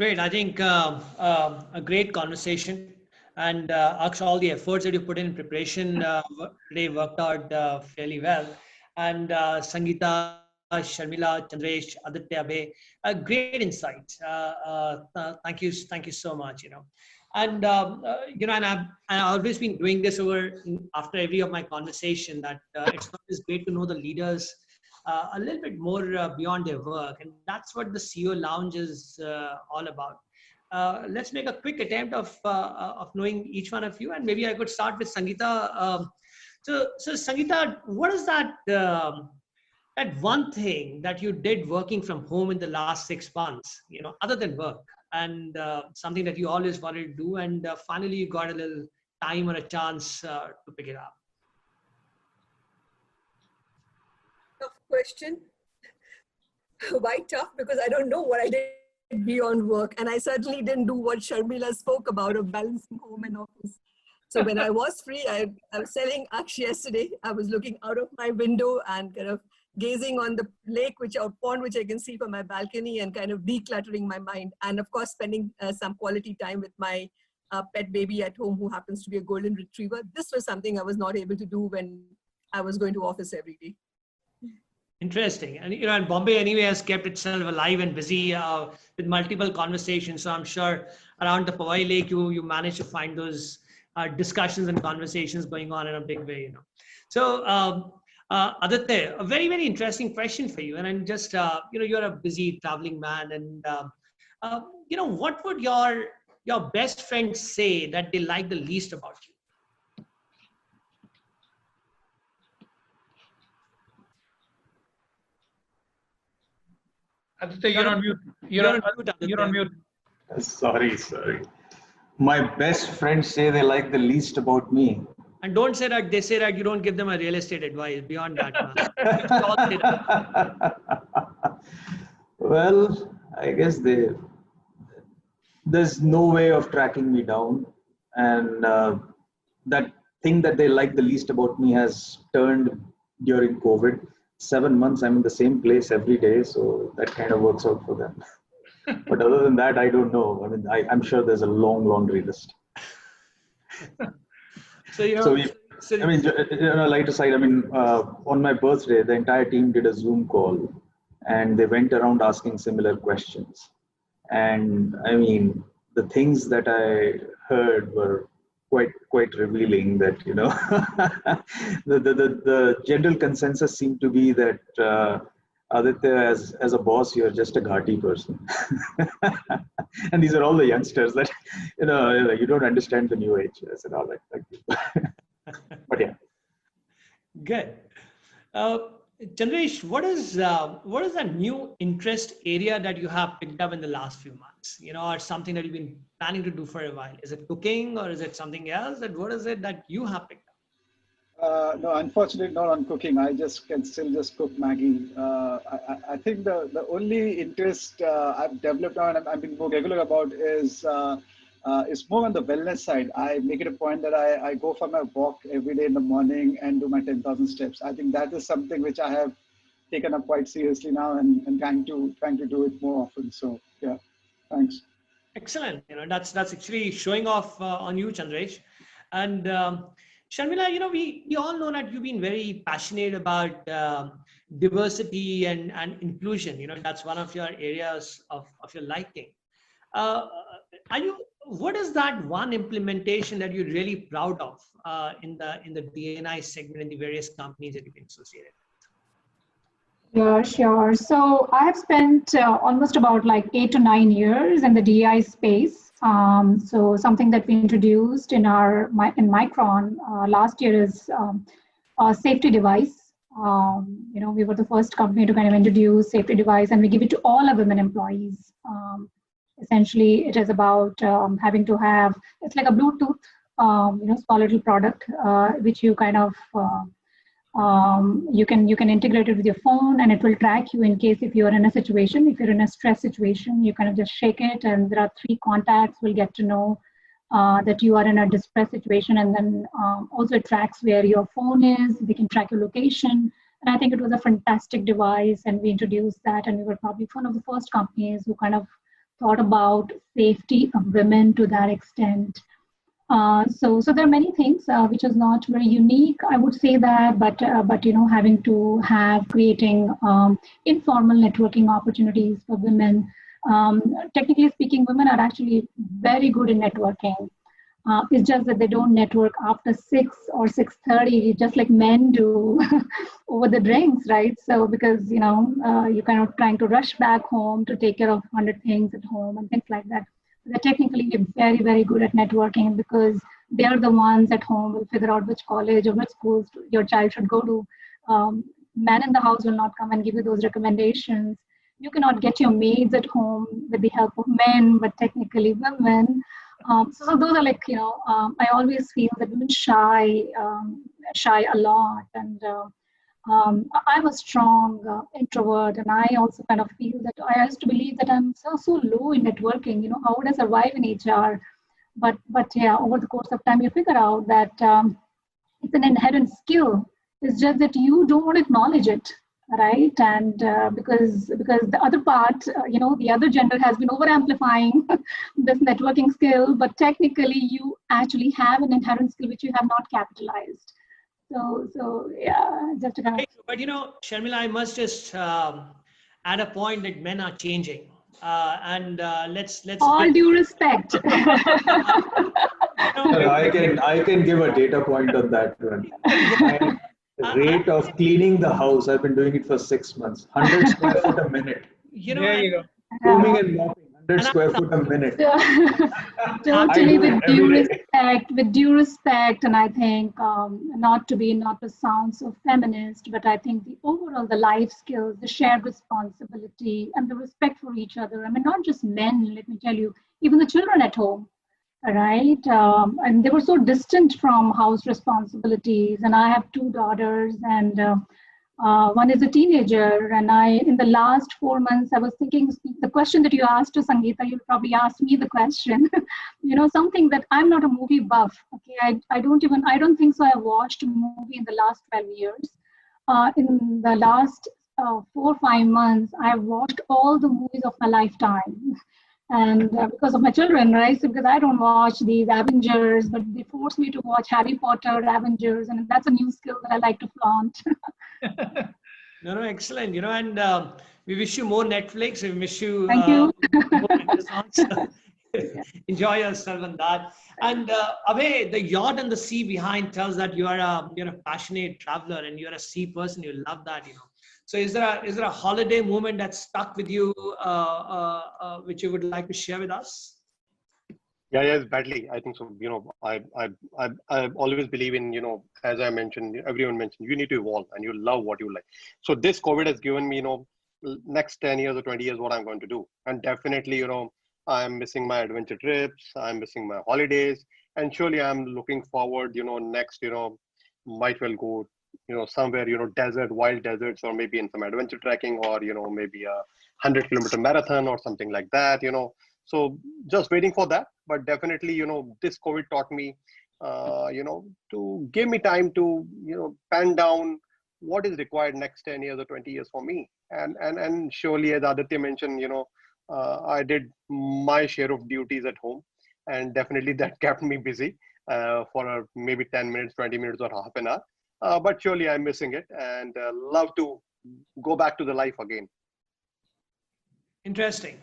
Great. I think a great conversation, and Aksh, all the efforts that you put in preparation today worked out fairly well. And Sangeeta, Sharmila, Chandresh, Aditya, Abhay, great insights. Thank you so much. And and I've always been doing this after every of my conversation that it's always great to know the leaders a little bit more beyond their work, and that's what the CEO Lounge is all about. Let's make a quick attempt of knowing each one of you, and maybe I could start with Sangeeta. So Sangeeta, what is that one thing that you did working from home in the last 6 months? Other than work, and something that you always wanted to do, and finally you got a little time or a chance to pick it up. Tough question. Why tough? Because I don't know what I did beyond work. And I certainly didn't do what Sharmila spoke about of balancing home and office. So when I was free, I was telling Aksh yesterday, I was looking out of my window and kind of gazing on the lake, or pond, which I can see from my balcony, and kind of decluttering my mind. And of course, spending some quality time with my pet baby at home, who happens to be a golden retriever. This was something I was not able to do when I was going to office every day. Interesting. And Bombay anyway has kept itself alive and busy with multiple conversations. So I'm sure around the Powai Lake, you managed to find those discussions and conversations going on in a big way. So Aditya, a very, very interesting question for you. And I'm just, you're a busy traveling man, and what would your best friends say that they like the least about you? Aditya, you're on mute. You're on mute. Sorry. My best friends say they like the least about me. And don't say that. They say that you don't give them a real estate advice beyond that. Well, I guess there's no way of tracking me down. And that thing that they like the least about me has turned during COVID. 7 months, I'm in the same place every day. So that kind of works out for them. But other than that, I don't know. I mean, I'm sure there's a long laundry list. Light aside, on my birthday, the entire team did a Zoom call, and they went around asking similar questions. And I mean, the things that I heard were quite revealing. That the general consensus seemed to be that Aditya, as a boss, you're just a ghati person. And these are all the youngsters that you don't understand the new age. I said, all right, thank you. But yeah. Good. Chandresh, what is that new interest area that you have picked up in the last few months? Or something that you've been planning to do for a while? Is it cooking, or is it something else? What is it that you have picked up? No, unfortunately not on cooking. I can still just cook Maggie. I think the only interest I've developed now, and I've been more regular about, is more on the wellness side. I make it a point that I go for my walk every day in the morning and do my 10,000 steps. I think that is something which I have taken up quite seriously now, and trying to do it more often. So yeah, thanks. Excellent. That's actually showing off on you, Chandresh. And Sharmila, we all know that you've been very passionate about diversity and inclusion. That's one of your areas of your liking. What is that one implementation that you're really proud of in the D&I segment in the various companies that you've been associated with? Yeah, sure. So I have spent almost about 8 to 9 years in the DEI space. So something that we introduced in Micron last year is a safety device. We were the first company to kind of introduce safety device, and we give it to all our women employees. Essentially, it is about having to have, it's like a Bluetooth, small little product, which you kind of, you can integrate it with your phone, and it will track you in case if you're in a situation, if you're in a stress situation, you kind of just shake it, and there are 3 contacts will get to know that you are in a distress situation, and then also it tracks where your phone is. They can track your location, and I think it was a fantastic device, and we introduced that, and we were probably one of the first companies who kind of thought about safety of women to that extent. So there are many things which is not very unique, I would say that, but having to have creating informal networking opportunities for women. Technically speaking, women are actually very good in networking. It's just that they don't network after 6 or 6:30, just like men do over the drinks, right? So because you're kind of trying to rush back home to take care of 100 things at home and things like that. They're technically very, very good at networking because they are the ones at home will figure out which college or which schools your child should go to. Men in the house will not come and give you those recommendations. You cannot get your maids at home with the help of men, but technically women. So those are like, I always feel that women shy a lot. And I'm a strong introvert, and I also kind of feel that I used to believe that I'm so low in networking. How would I survive in HR? But yeah, over the course of time, you figure out that it's an inherent skill. It's just that you don't want to acknowledge it, right? And because the other part, the other gender has been over amplifying this networking skill, but technically you actually have an inherent skill which you have not capitalized. So yeah, just to kind of. But Sharmila, I must just add a point that men are changing, and let's. All due respect. I can give a data point on that one. My rate of cleaning the house, I've been doing it for 6 months. 100 square foot a minute. There you go. Grooming and mopping, 100 square foot a minute. Totally with due respect, and I think not to sound so feminist, but I think the life skills, the shared responsibility, and the respect for each other. I mean, not just men. Let me tell you, even the children at home, right? And they were so distant from house responsibilities. And I have 2 daughters, and one is a teenager. And in the last 4 months, I was thinking the question that you asked to Sangeeta, you'll probably ask me the question. Something that I'm not a movie buff. Okay, I don't think so. I watched a movie in the last 12 years. In the last 4 or 5 months, I've watched all the movies of my lifetime. And because of my children, right? So because I don't watch these Avengers, but they force me to watch Harry Potter, Avengers, and that's a new skill that I like to flaunt. No, excellent. And we wish you more Netflix. We wish you. Thank you. More Enjoy yourself on that. And Abhay, the yacht and the sea behind tells that you're a passionate traveler and you're a sea person. You love that, So is there a holiday moment that stuck with you, which you would like to share with us? Yeah, yes, badly. I think so. I always believe in, as I mentioned, everyone mentioned, you need to evolve and you love what you like. So this COVID has given me, next 10 years or 20 years, what I'm going to do. And definitely, I'm missing my adventure trips. I'm missing my holidays. And surely I'm looking forward, next, might well go, somewhere, desert, wild deserts, or maybe in some adventure trekking, or, maybe a 100-kilometer marathon or something like that, So just waiting for that. But definitely, this COVID taught me, to give me time to, pen down what is required next 10 years or 20 years for me. And surely, as Aditya mentioned, I did my share of duties at home, and definitely that kept me busy for maybe 10 minutes, 20 minutes, or half an hour. But surely I'm missing it, and love to go back to the life again. Interesting.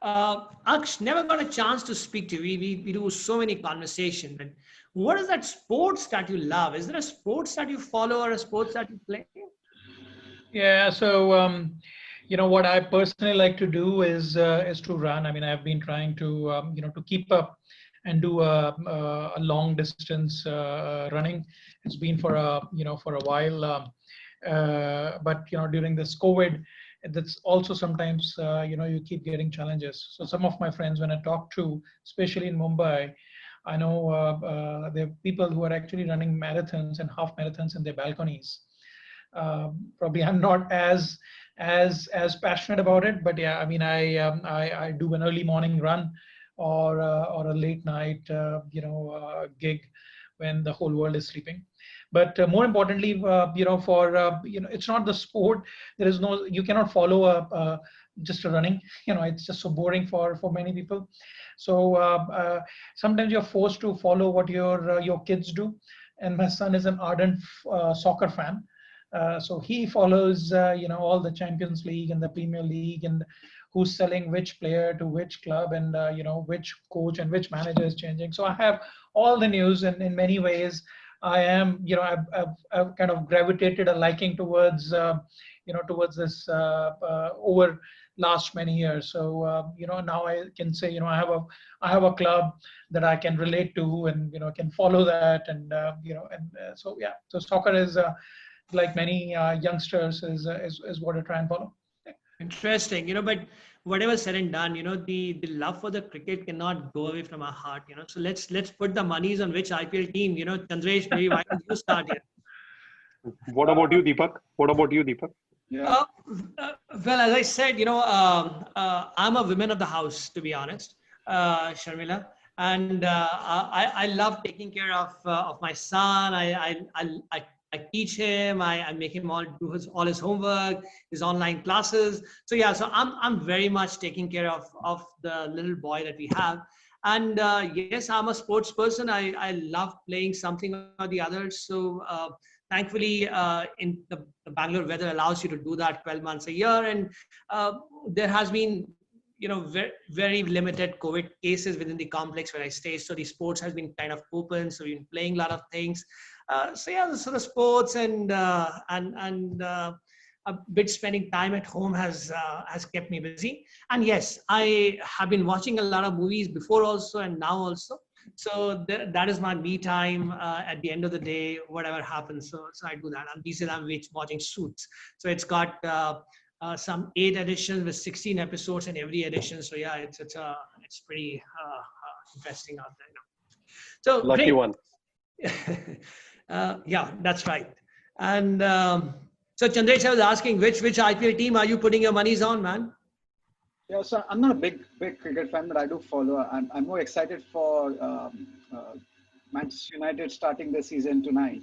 Aksh, never got a chance to speak to you. We do so many conversations. But what is that sports that you love? Is there a sports that you follow or a sports that you play? Yeah, so what I personally like to do is to run. I mean, I've been trying to to keep up and do a long distance running. It's been for a while, but during this COVID, that's also sometimes you keep getting challenges. So some of my friends, when I talk to, especially in Mumbai, I know there are people who are actually running marathons and half marathons in their balconies. Probably I'm not as passionate about it, but yeah, I mean, I do an early morning run or a late night gig when the whole world is sleeping. But more importantly, it's not the sport. There is no, you cannot follow just running. It's just so boring for many people. So sometimes you're forced to follow what your kids do. And my son is an ardent soccer fan. So he follows, all the Champions League and the Premier League, and who's selling which player to which club, and which coach and which manager is changing. So I have all the news, and in many ways, I am, I've kind of gravitated a liking towards, towards this over last many years. So now I can say, I have a club that I can relate to, and can follow that, and so yeah. So soccer is like many youngsters is what I try and follow. Interesting, but whatever said and done, the love for the cricket cannot go away from our heart, So let's put the monies on which IPL team, Chandresh, maybe why don't you start here? What about you, Deepak? Yeah. Well, as I said, I'm a woman of the house, to be honest, Sharmila, and I love taking care of my son. I teach him. I make him all do all his homework, his online classes. So yeah, so I'm very much taking care of the little boy that we have. And yes, I'm a sports person. I love playing something or the other. So thankfully, in the Bangalore weather allows you to do that 12 months a year. And there has been, very, very limited COVID cases within the complex where I stay. So the sports has been kind of open. So we've been playing a lot of things. So yeah, so the sports and a bit spending time at home has kept me busy. And yes, I have been watching a lot of movies before also and now also. So that is my me time at the end of the day, whatever happens. So I do that. And these days I'm watching Suits. So it's got some 8 editions with 16 episodes in every edition. So yeah, it's pretty interesting out there. So Lucky great. one. Yeah, that's right. And so Chandresh, I was asking, which IPL team are you putting your monies on, man? Yeah, so I'm not a big cricket fan, but I do follow. I'm more excited for Manchester United starting the season tonight.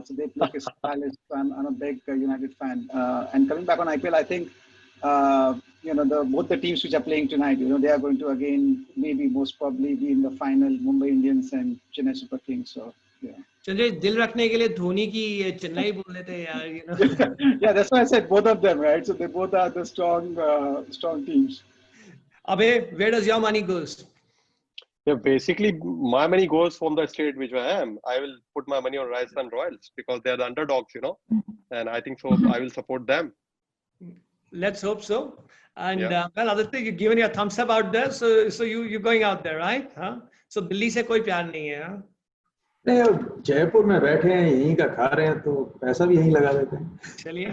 So they play Crystal Palace. So I'm a big United fan. And coming back on IPL, I think both the teams which are playing tonight, they are going to again maybe most probably be in the final, Mumbai Indians and Chennai Super Kings. So yeah. Chandresh दिल रखने के लिए धोनी की चेन्नई बोल लेते हैं यार, Yeah, that's why I said both of them, right? So they both are the strong teams. Abhay, where does your money goes? Yeah, basically my money goes from the state which I am. I will put my money on Rajasthan Royals because they are the underdogs, and I think so I will support them. Let's hope so. And Yeah. well, Aditya, you've given your thumbs up out there, so you're going out there, right? Huh? So Delhi से कोई प्यार नहीं है, huh? नहीं, अब जयपुर में बैठे हैं, यहीं का खा रहे हैं, तो पैसा भी यहीं लगा देते हैं. चलिए.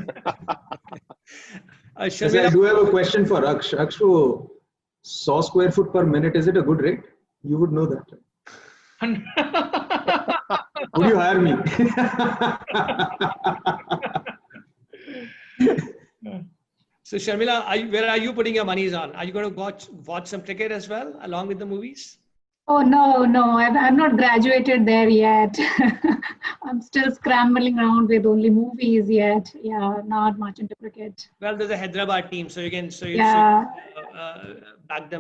I do have a question for Aksh. Aksh, 100 square foot per minute, is it a good rate? You would know that. Would you hire me? So Sharmila, where are you putting your monies on? Are you going to watch some cricket as well, along with the movies? Oh, no, I'm not graduated there yet. I'm still scrambling around with only movies yet. Yeah, not much into cricket. Well, there's a Hyderabad team, so you can back them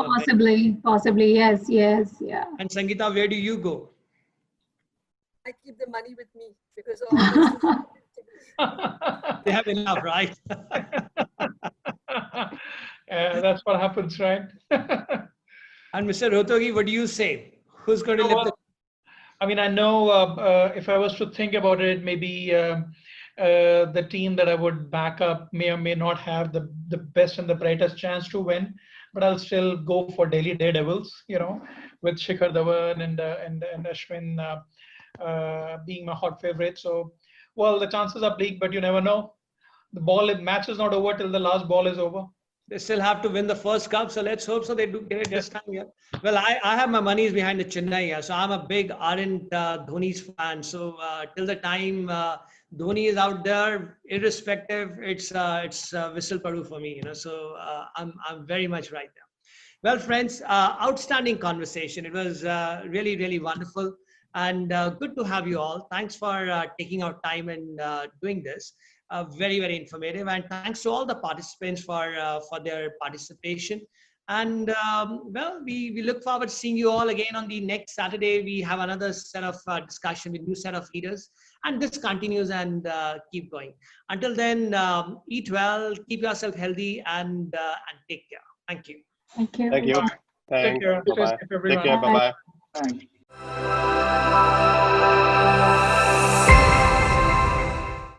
Possibly, yes, yeah. And Sangeeta, where do you go? I keep the money with me because all They have enough, right? That's what happens, right? And Mr. Rohtogi, what do you say? Who's going to lift the... I mean, I know if I was to think about it, maybe the team that I would back up may or may not have the best and the brightest chance to win, but I'll still go for Delhi Daredevils, with Shikhar Dhawan and Ashwin being my hot favorite. So, well, the chances are bleak, but you never know. The match is not over till the last ball is over. They still have to win the first cup, so let's hope so they do get it this time. Yeah. Well, I have my monies behind the Chennai. Yeah. So I'm a big ardent Dhoni's fan. So till the time Dhoni is out there, irrespective, it's whistle padu for me. So I'm very much right there. Well, friends, outstanding conversation. It was really, really wonderful. And good to have you all. Thanks for taking out time and doing this. Very, very informative. And thanks to all the participants for their participation. And well, we look forward to seeing you all again on the next Saturday. We have another set of discussion with new set of leaders, and this continues and keep going. Until then, eat well, keep yourself healthy, and take care. Thank you. Thank you. Thank you. Take Thanks. care. Stay Bye-bye. safe, everyone. Take care. Bye-bye. Thanks.